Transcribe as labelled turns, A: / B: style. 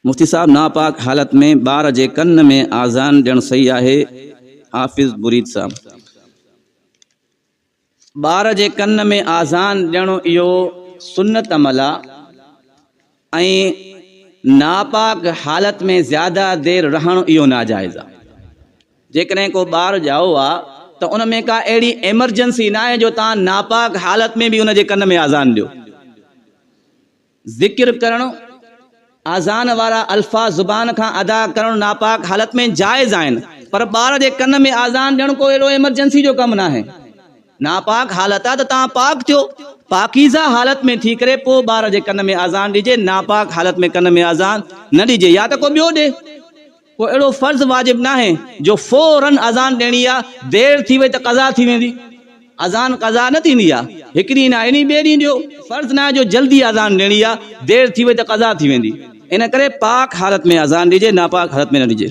A: मुफ्ती साहब, नापाक हालत में बार जे कन में आज़ान ॾियणु सही आहे? हाफ़िज़ बुरीद साहब, बार जे कन में आज़ान ॾियणु इहो सुन्नत अमल आहे ऐं नापाक हालत में ज़्यादा देर रहणु इहो नाजाइज़ आहे। जेकॾहिं को ॿार ॼाओ आहे त उन में का अहिड़ी एमरजेंसी न आहे जो तव्हां नापाक हालत में भी उन जे कन में आज़ान ॾियो। ज़िक्र करणु, आज़ान वारा अल्फाज़ ज़ुबान खां अदा करणु नापाक हालत में जाइज़ आहिनि, पर ॿार जे कन में आज़ान ॾियणु को अहिड़ो एमरजेंसी जो कमु न आहे। नापाक हालत आहे त तव्हां पाक थियो, पाकीज़ा हालत में थी करे पोइ ॿार जे कन में आज़ान ॾिजे, नापाक हालत में कन में आज़ान न ॾिजे। या त को ॿियो ॾे, को अहिड़ो फ़र्ज़ वाजिब न आहे जो फ़ौरन आज़ान ॾियणी आहे, देर थी वई त क़ज़ा थी वेंदी, अज़ान क़ज़ा न थींदी आहे। हिकिड़ी न आहे ॿिए ॾींहुं ॾियो, फ़र्ज़ न आहे जो जल्दी आज़ान ॾियणी आहे, देर थी वई त क़ज़ा थी वेंदी। इन करे पाक हालत में आज़ान ॾिजे, नापाक हालत में न ॾिजे।